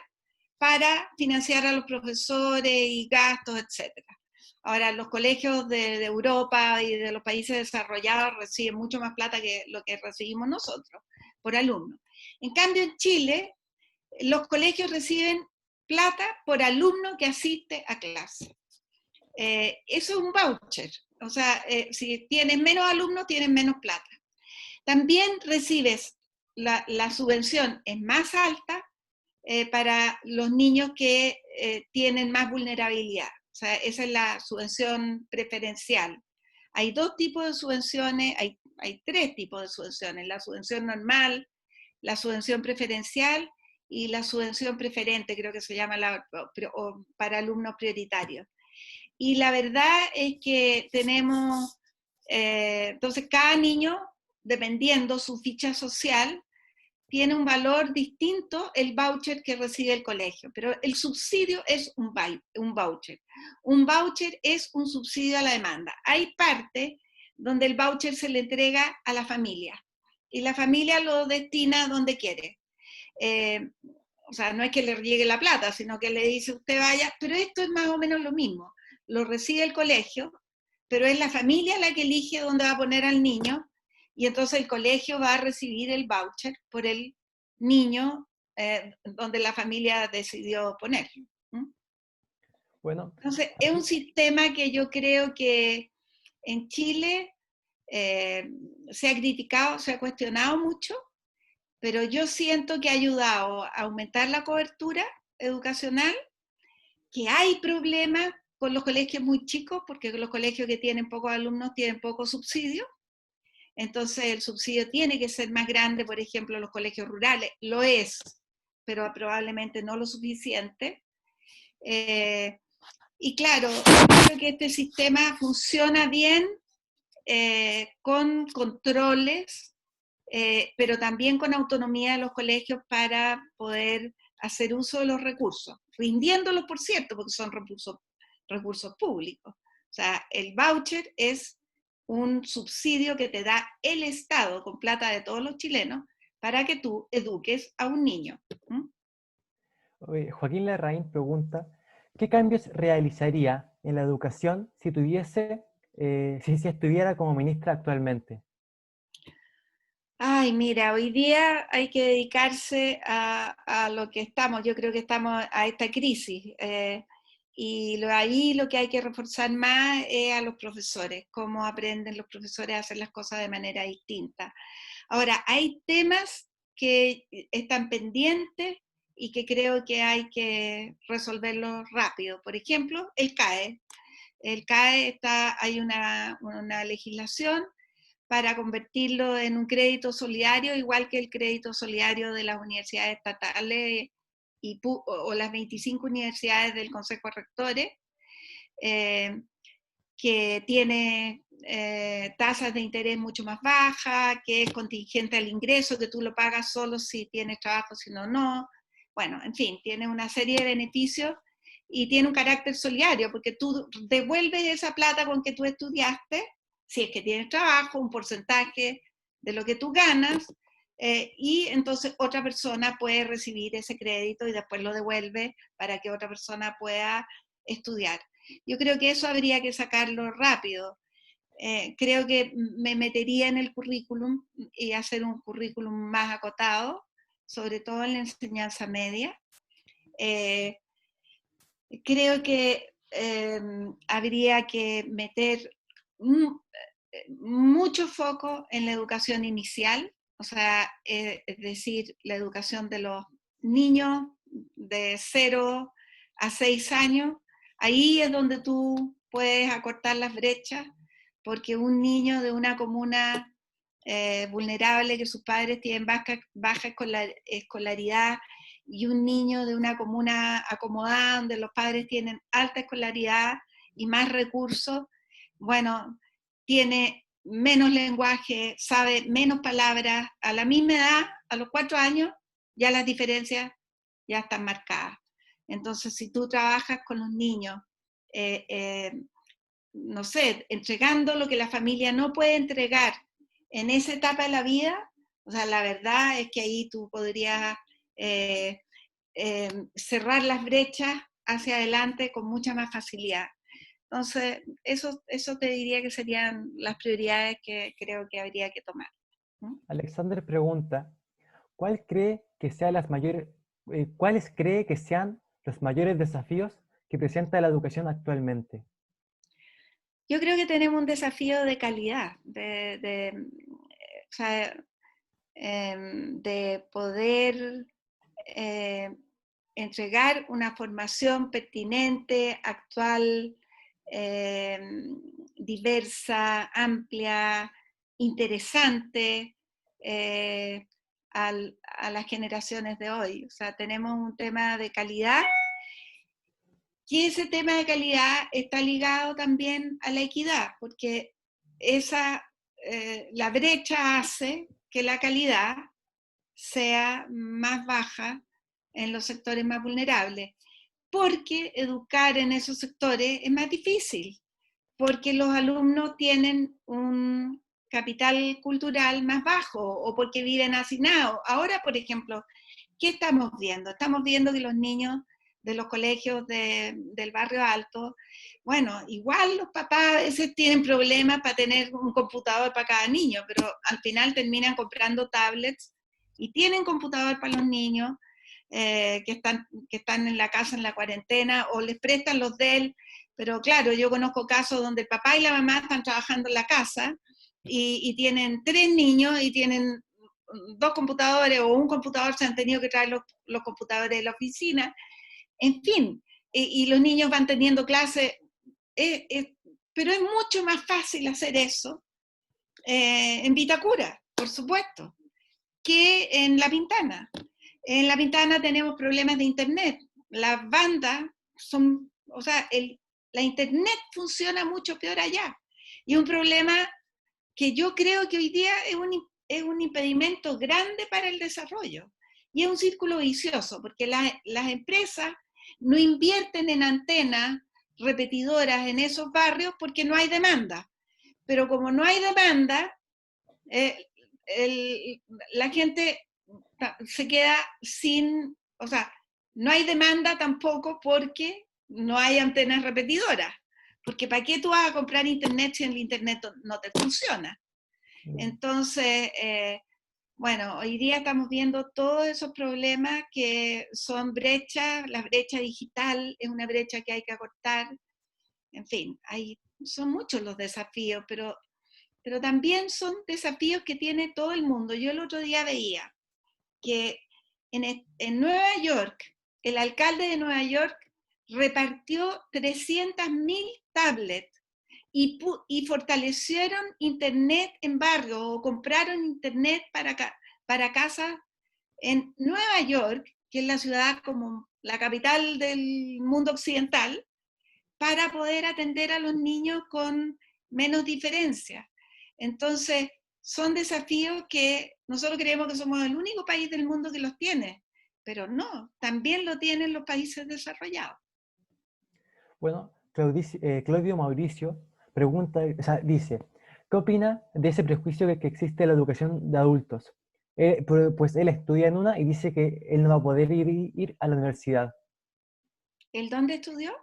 para financiar a los profesores y gastos, etc. Ahora, los colegios de Europa y de los países desarrollados reciben mucho más plata que lo que recibimos nosotros por alumno. En cambio, en Chile, los colegios reciben plata por alumno que asiste a clase. Eso es un voucher. O sea, si tienes menos alumnos, tienes menos plata. También recibes, la subvención es más alta para los niños que tienen más vulnerabilidad. O sea, esa es la subvención preferencial. Hay dos tipos de subvenciones, hay tres tipos de subvenciones: la subvención normal, la subvención preferencial y la subvención preferente, creo que se llama para alumnos prioritarios. Y la verdad es que tenemos, entonces cada niño, dependiendo su ficha social, tiene un valor distinto el voucher que recibe el colegio, pero el subsidio es un voucher. Un voucher es un subsidio a la demanda. Hay parte donde el voucher se le entrega a la familia y la familia lo destina donde quiere. O sea, no es que le llegue la plata, sino que le dice usted vaya, pero esto es más o menos lo mismo. Lo recibe el colegio, pero es la familia la que elige dónde va a poner al niño, y entonces el colegio va a recibir el voucher por el niño donde la familia decidió ponerlo. Bueno, Entonces, es un aquí, sistema que yo creo que en Chile se ha criticado, se ha cuestionado mucho, pero yo siento que ha ayudado a aumentar la cobertura educacional, que hay problemas con los colegios muy chicos, porque los colegios que tienen pocos alumnos tienen poco subsidio. Entonces el subsidio tiene que ser más grande, por ejemplo, los colegios rurales, lo es, pero probablemente no lo suficiente. Y claro, creo que este sistema funciona bien con controles, pero también con autonomía de los colegios para poder hacer uso de los recursos, rindiéndolos, por cierto, porque son recursos públicos. O sea, el voucher es un subsidio que te da el Estado con plata de todos los chilenos para que tú eduques a un niño. Joaquín Larraín pregunta, ¿qué cambios realizaría en la educación si si estuviera como ministra actualmente? Ay, mira, hoy día hay que dedicarse a lo que estamos. Yo creo que estamos a esta crisis. Y ahí lo que hay que reforzar más es a los profesores, cómo aprenden los profesores a hacer las cosas de manera distinta. Ahora, hay temas que están pendientes y que creo que hay que resolverlos rápido. Por ejemplo, el CAE. El CAE hay una legislación para convertirlo en un crédito solidario, igual que el crédito solidario de las universidades estatales o las 25 universidades del Consejo de Rectores, que tiene tasas de interés mucho más bajas, que es contingente al ingreso, que tú lo pagas solo si tienes trabajo, si no, no. Bueno, en fin, tiene una serie de beneficios y tiene un carácter solidario, porque tú devuelves esa plata con que tú estudiaste, si es que tienes trabajo, un porcentaje de lo que tú ganas, y entonces otra persona puede recibir ese crédito y después lo devuelve para que otra persona pueda estudiar. Yo creo que eso habría que sacarlo rápido. Creo que me metería en el currículum y hacer un currículum más acotado, sobre todo en la enseñanza media. Creo que habría que meter mucho foco en la educación inicial, o sea, es decir, la educación de los niños de 0 a 6 años. Ahí es donde tú puedes acortar las brechas, porque un niño de una comuna vulnerable, que sus padres tienen baja escolaridad, y un niño de una comuna acomodada, donde los padres tienen alta escolaridad y más recursos, bueno, tiene menos lenguaje, sabe menos palabras. A la misma edad, a los 4 años, ya las diferencias ya están marcadas. Entonces, si tú trabajas con los niños, no sé, entregando lo que la familia no puede entregar en esa etapa de la vida, o sea, la verdad es que ahí tú podrías cerrar las brechas hacia adelante con mucha más facilidad. Entonces, eso te diría que serían las prioridades que creo que habría que tomar. ¿No? Alexander pregunta, ¿cuál cree que sea las mayores, ¿cuáles cree que sean los mayores desafíos que presenta la educación actualmente? Yo creo que tenemos un desafío de calidad, o sea, de poder entregar una formación pertinente, actual, diversa, amplia, interesante a las generaciones de hoy. O sea, tenemos un tema de calidad, y ese tema de calidad está ligado también a la equidad, porque la brecha hace que la calidad sea más baja en los sectores más vulnerables, porque educar en esos sectores es más difícil, porque los alumnos tienen un capital cultural más bajo o porque viven hacinados. Ahora, por ejemplo, ¿qué estamos viendo? Estamos viendo que los niños de los colegios del barrio alto, bueno, igual los papás a veces tienen problemas para tener un computador para cada niño, pero al final terminan comprando tablets y tienen computador para los niños que están en la casa en la cuarentena, o les prestan los de él, pero claro, yo conozco casos donde el papá y la mamá están trabajando en la casa y tienen 3 niños y tienen 2 computadores o un computador, se han tenido que traer los computadores de la oficina, en fin, y los niños van teniendo clases, pero es mucho más fácil hacer eso en Vitacura, por supuesto, que en La Pintana. En La Pintana tenemos problemas de internet, las bandas son, o sea, la internet funciona mucho peor allá, y un problema que yo creo que hoy día es un impedimento grande para el desarrollo. Y es un círculo vicioso, porque las empresas no invierten en antenas repetidoras en esos barrios porque no hay demanda. Pero como no hay demanda, eh, la gente se queda sin, o sea, no hay demanda tampoco porque no hay antenas repetidoras. Porque ¿para qué tú vas a comprar internet si el internet no te funciona? Entonces, bueno, hoy día estamos viendo todos esos problemas que son brechas, la brecha digital es una brecha que hay que acortar, en fin, son muchos los desafíos, pero también son desafíos que tiene todo el mundo. Yo el otro día veía que en Nueva York, el alcalde de Nueva York repartió 300.000 tablets y fortalecieron internet en barrio o compraron internet para casas en Nueva York, que es la ciudad como la capital del mundo occidental, para poder atender a los niños con menos diferencia. Entonces, son desafíos que nosotros creemos que somos el único país del mundo que los tiene, pero no, también lo tienen los países desarrollados. Bueno, Claudio Mauricio pregunta, o sea, dice, ¿qué opina de ese prejuicio que existe en la educación de adultos? Pues él estudia en una y dice que él no va a poder ir a la universidad. ¿El dónde estudió?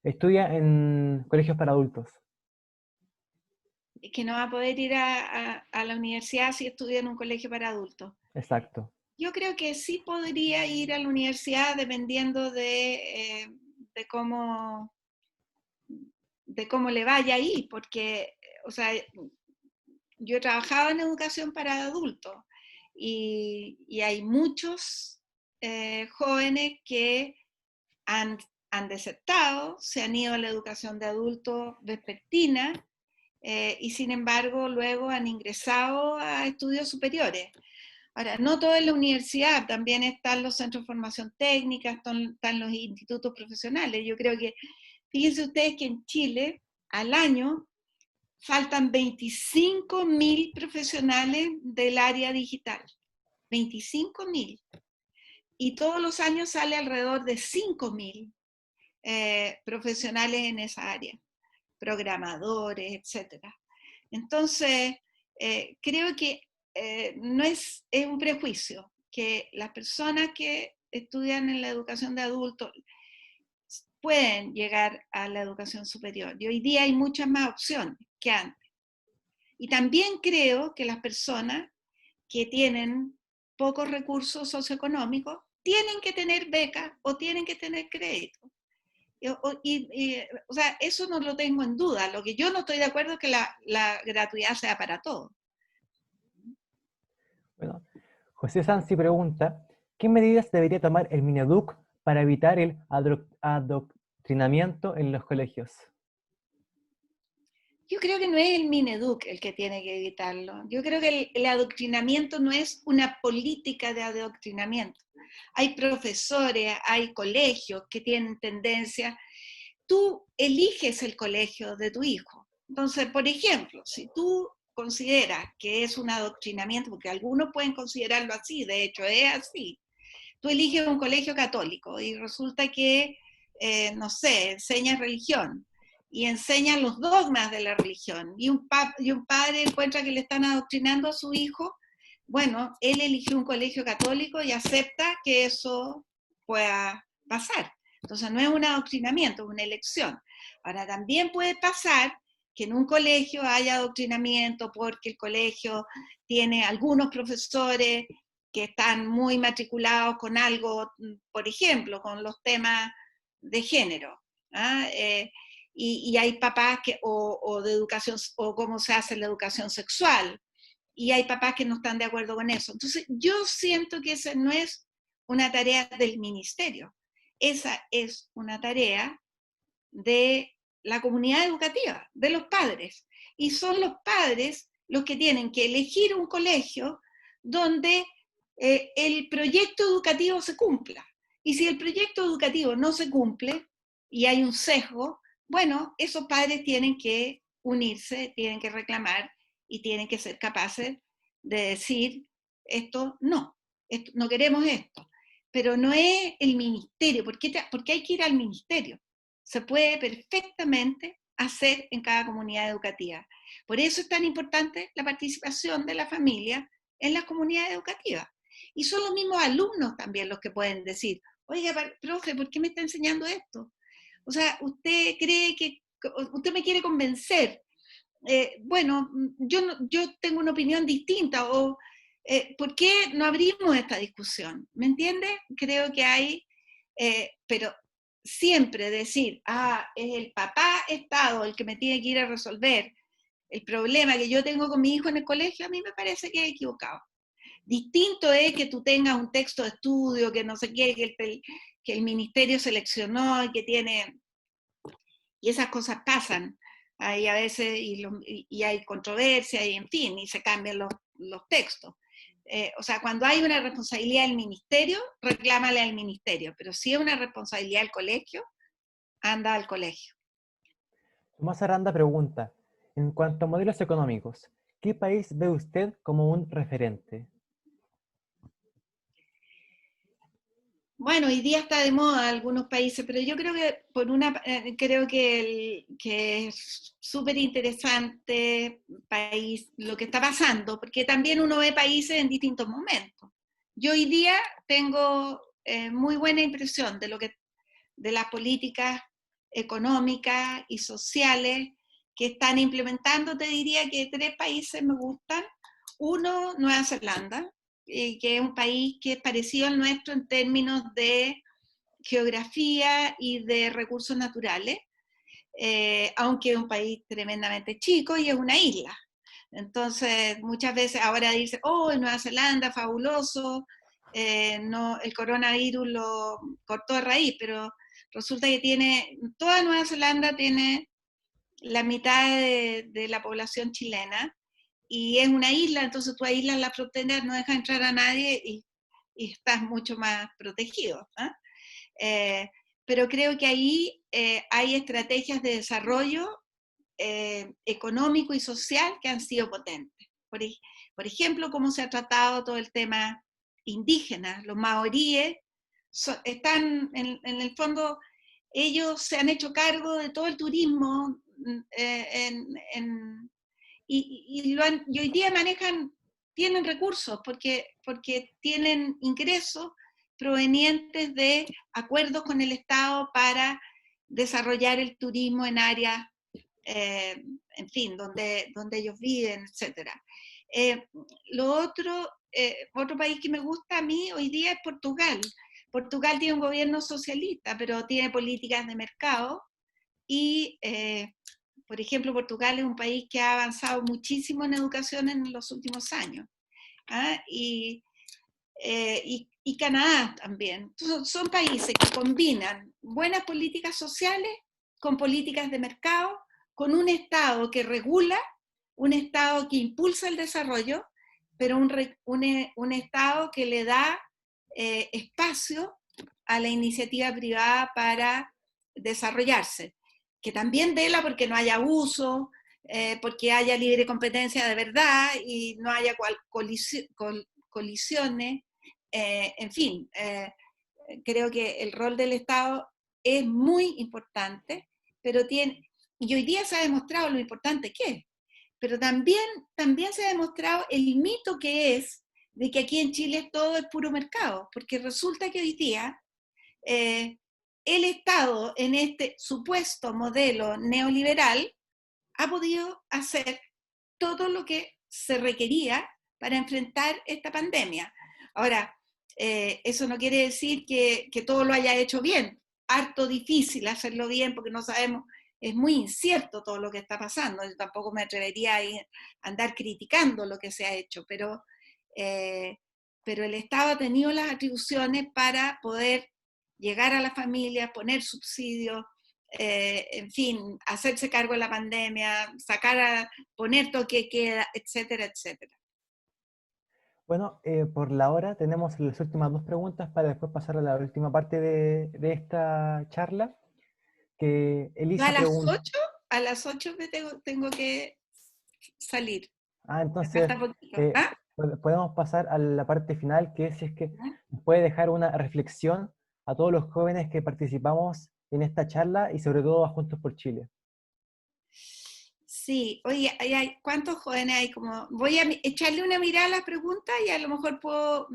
Estudia en colegios para adultos. Que no va a poder ir a la universidad si estudia en un colegio para adultos. Exacto. Yo creo que sí podría ir a la universidad dependiendo de cómo, de cómo le vaya ahí, porque, o sea, yo he trabajado en educación para adultos y hay muchos jóvenes que han, han desertado, se han ido a la educación de adultos vespertina y sin embargo luego han ingresado a estudios superiores. Ahora, no todo en la universidad, también están los centros de formación técnica, están los institutos profesionales. Yo creo que, fíjense ustedes que en Chile al año faltan 25.000 profesionales del área digital. 25.000. Y todos los años sale alrededor de 5.000 profesionales en esa área, programadores, etcétera. Entonces, creo que no es un prejuicio que las personas que estudian en la educación de adultos pueden llegar a la educación superior. Y hoy día hay muchas más opciones que antes. Y también creo que las personas que tienen pocos recursos socioeconómicos tienen que tener becas o tienen que tener crédito. O sea, eso no lo tengo en duda. Lo que yo no estoy de acuerdo es que la gratuidad sea para todos. Bueno, José Sansi pregunta, ¿qué medidas debería tomar el Mineduc para evitar el adoctrinamiento en los colegios? Yo creo que no es el Mineduc el que tiene que evitarlo. Yo creo que el adoctrinamiento no es una política de adoctrinamiento. Hay profesores, hay colegios que tienen tendencia. Tú eliges el colegio de tu hijo. Entonces, por ejemplo, si tú consideras que es un adoctrinamiento, porque algunos pueden considerarlo así, de hecho es así, tú eliges un colegio católico y resulta que, no sé, enseñas religión y enseñan los dogmas de la religión y un padre encuentra que le están adoctrinando a su hijo, bueno, él eligió un colegio católico y acepta que eso pueda pasar. Entonces no es un adoctrinamiento, es una elección. Ahora también puede pasar que en un colegio haya adoctrinamiento porque el colegio tiene algunos profesores que están muy matriculados con algo, por ejemplo, con los temas de género. ¿Ah? Y hay papás que, o de educación, o cómo se hace la educación sexual, y hay papás que no están de acuerdo con eso. Entonces, yo siento que esa no es una tarea del ministerio, esa es una tarea de la comunidad educativa, de los padres. Y son los padres los que tienen que elegir un colegio donde el proyecto educativo se cumpla. Y si el proyecto educativo no se cumple y hay un sesgo, bueno, esos padres tienen que unirse, tienen que reclamar y tienen que ser capaces de decir, esto no, no queremos esto. Pero no es el ministerio. ¿Por qué hay que ir al ministerio? Se puede perfectamente hacer en cada comunidad educativa. Por eso es tan importante la participación de la familia en las comunidades educativas. Y son los mismos alumnos también los que pueden decir, oiga, profe, ¿por qué me está enseñando esto? O sea, usted cree que, usted me quiere convencer. Bueno, yo tengo una opinión distinta o ¿por qué no abrimos esta discusión? ¿Me entiende? Creo que hay, pero siempre decir, es el papá Estado el que me tiene que ir a resolver el problema que yo tengo con mi hijo en el colegio, a mí me parece que es equivocado. Distinto es que tú tengas un texto de estudio, que no sé qué, que el ministerio seleccionó y que tiene, y esas cosas pasan ahí a veces y hay controversia y en fin, y se cambian los textos. O sea, cuando hay una responsabilidad del ministerio, reclámale al ministerio, pero si es una responsabilidad del colegio, anda al colegio. Tomás Aranda pregunta, en cuanto a modelos económicos, ¿qué país ve usted como un referente? Bueno, hoy día está de moda en algunos países, pero yo creo que creo que es súper interesante país lo que está pasando, porque también uno ve países en distintos momentos. Yo hoy día tengo muy buena impresión de las políticas económicas y sociales que están implementando. Te diría que tres países me gustan. Uno, Nueva Zelanda, que es un país que es parecido al nuestro en términos de geografía y de recursos naturales, aunque es un país tremendamente chico y es una isla. Entonces, muchas veces ahora dicen, oh, en Nueva Zelanda, fabuloso, no, el coronavirus lo cortó de raíz, pero resulta que toda Nueva Zelanda tiene la mitad de la población chilena y es una isla, entonces tú aíslas la frontera, no dejas entrar a nadie y estás mucho más protegido. ¿Eh? Pero creo que ahí hay estrategias de desarrollo económico y social que han sido potentes. Por ejemplo, cómo se ha tratado todo el tema indígena. Los maoríes están, en el fondo, ellos se han hecho cargo de todo el turismo y hoy día tienen recursos porque tienen ingresos provenientes de acuerdos con el Estado para desarrollar el turismo en áreas, en fin, donde ellos viven, etc. Otro país que me gusta a mí hoy día es Portugal. Portugal tiene un gobierno socialista, pero tiene políticas de mercado y por ejemplo, Portugal es un país que ha avanzado muchísimo en educación en los últimos años. ¿Ah? Y Canadá también. Entonces, son países que combinan buenas políticas sociales con políticas de mercado, con un Estado que regula, un Estado que impulsa el desarrollo, pero un Estado que le da espacio a la iniciativa privada para desarrollarse, que también vela porque no haya abuso, porque haya libre competencia de verdad y no haya colisiones, en fin, creo que el rol del Estado es muy importante, y hoy día se ha demostrado lo importante que es, pero también se ha demostrado el mito que es de que aquí en Chile todo es puro mercado, porque resulta que hoy día el Estado en este supuesto modelo neoliberal ha podido hacer todo lo que se requería para enfrentar esta pandemia. Ahora, eso no quiere decir que todo lo haya hecho bien. Harto difícil hacerlo bien porque no sabemos, es muy incierto todo lo que está pasando. Yo tampoco me atrevería a andar criticando lo que se ha hecho, eh, pero el Estado ha tenido las atribuciones para poder llegar a las familias, poner subsidios, en fin, hacerse cargo de la pandemia, poner toque queda, etcétera, etcétera. Bueno, por la hora tenemos las últimas dos preguntas para después pasar a la última parte de esta charla. Que Yo Elisa pregunta. a las 8 tengo que salir. Me Entonces falta poquito. ¿Ah? podemos pasar a la parte final, que es si es que nos puede dejar una reflexión a todos los jóvenes que participamos en esta charla y sobre todo a Juntos por Chile. Sí, oye, ¿cuántos jóvenes hay? Voy a echarle una mirada a las preguntas y a lo mejor puedo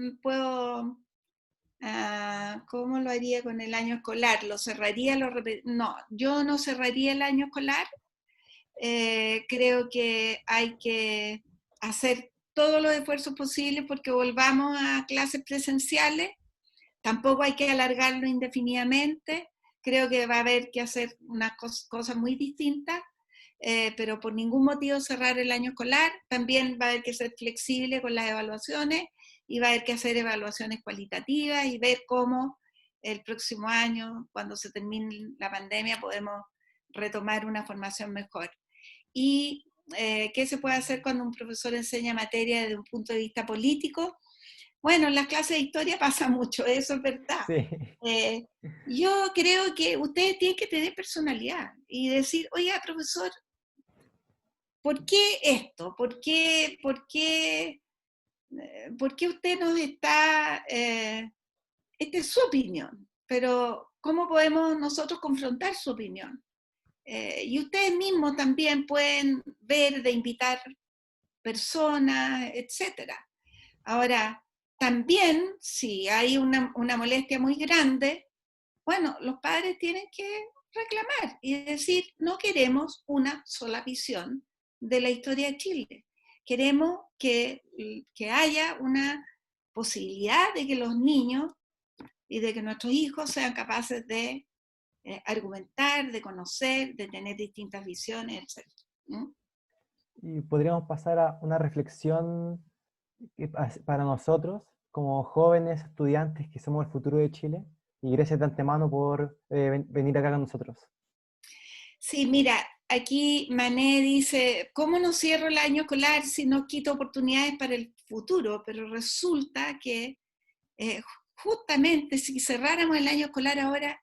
¿cómo lo haría con el año escolar? ¿Lo cerraría? No, yo no cerraría el año escolar. Creo que hay que hacer todos los esfuerzos posibles porque volvamos a clases presenciales. Tampoco hay que alargarlo indefinidamente. Creo que va a haber que hacer unas cosas muy distintas, pero por ningún motivo cerrar el año escolar. También va a haber que ser flexible con las evaluaciones y va a haber que hacer evaluaciones cualitativas y ver cómo el próximo año, cuando se termine la pandemia, podemos retomar una formación mejor. Y qué se puede hacer cuando un profesor enseña materia desde un punto de vista político. Bueno, en las clases de historia pasa mucho, eso es verdad. Sí. Eh, yo creo que ustedes tienen que tener personalidad y decir, oiga, profesor, ¿por qué esto? ¿Por qué usted nos está esta es su opinión, pero ¿cómo podemos nosotros confrontar su opinión? Y ustedes mismos también pueden ver de invitar personas, etcétera. Ahora, también, si hay una molestia muy grande, bueno, los padres tienen que reclamar y decir, no queremos una sola visión de la historia de Chile. Queremos que haya una posibilidad de que los niños y de que nuestros hijos sean capaces de argumentar, de conocer, de tener distintas visiones, etc. ¿Mm? Y podríamos pasar a una reflexión para nosotros, como jóvenes estudiantes que somos el futuro de Chile. Y gracias de antemano por venir acá con nosotros. Sí, mira, aquí Mané dice, ¿cómo no cierro el año escolar si no quito oportunidades para el futuro? Pero resulta que eh, justamente si cerráramos el año escolar ahora,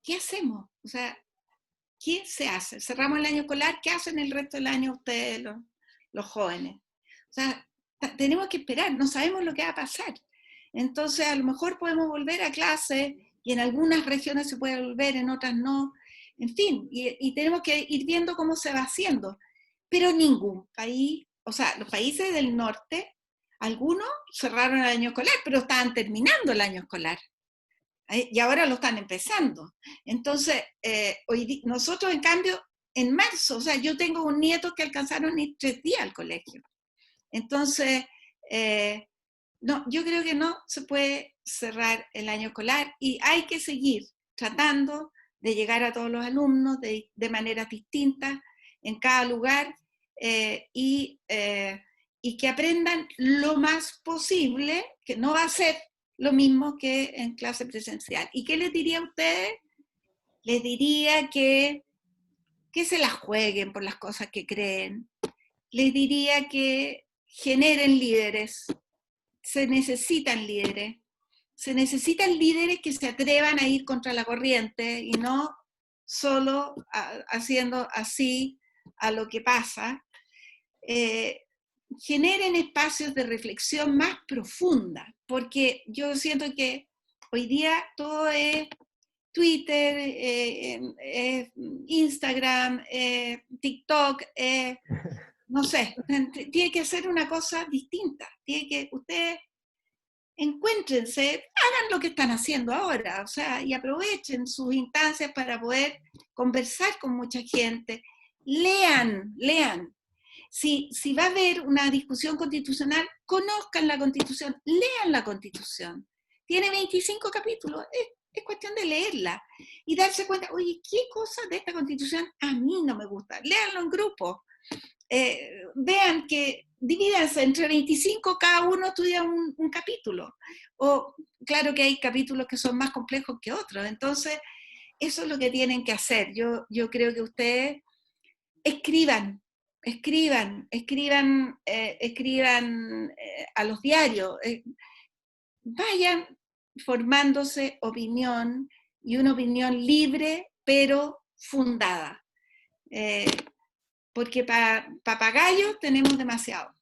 ¿qué hacemos? O sea, ¿qué se hace? Cerramos el año escolar, ¿qué hacen el resto del año ustedes, los jóvenes? O sea, tenemos que esperar, no sabemos lo que va a pasar. Entonces, a lo mejor podemos volver a clase y en algunas regiones se puede volver, en otras no. En fin, y tenemos que ir viendo cómo se va haciendo. Pero ningún país, o sea, los países del norte, algunos cerraron el año escolar, pero estaban terminando el año escolar. Y ahora lo están empezando. Entonces, nosotros en cambio, en marzo, o sea, yo tengo un nieto que alcanzaron ir 3 días al colegio. Entonces, no, yo creo que no se puede cerrar el año escolar y hay que seguir tratando de llegar a todos los alumnos de maneras distintas en cada lugar y que aprendan lo más posible, que no va a ser lo mismo que en clase presencial. ¿Y qué les diría a ustedes? Les diría que se las jueguen por las cosas que creen. Les diría que generen líderes. Se necesitan líderes. Se necesitan líderes que se atrevan a ir contra la corriente y no solo haciendo así a lo que pasa. Generen espacios de reflexión más profunda, porque yo siento que hoy día todo es Twitter, Instagram, TikTok, no sé, tiene que ser una cosa distinta, tiene que ustedes encuéntrense, hagan lo que están haciendo ahora, o sea, y aprovechen sus instancias para poder conversar con mucha gente, lean. Si va a haber una discusión constitucional, conozcan la Constitución, lean la Constitución. Tiene 25 capítulos, es cuestión de leerla y darse cuenta, oye, ¿qué cosa de esta Constitución a mí no me gusta? Léanlo en grupo. Vean que divídanse entre 25, cada uno estudia un capítulo. O claro que hay capítulos que son más complejos que otros, entonces eso es lo que tienen que hacer. Yo creo que ustedes escriban, a los diarios, vayan formándose opinión y una opinión libre pero fundada. Porque para papagayos tenemos demasiado.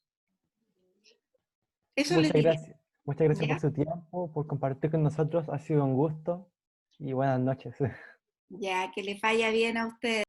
Eso les Muchas diría. gracias. Muchas gracias por ¿Ya? su tiempo, por compartir con nosotros. Ha sido un gusto y buenas noches. Ya, que les vaya bien a ustedes.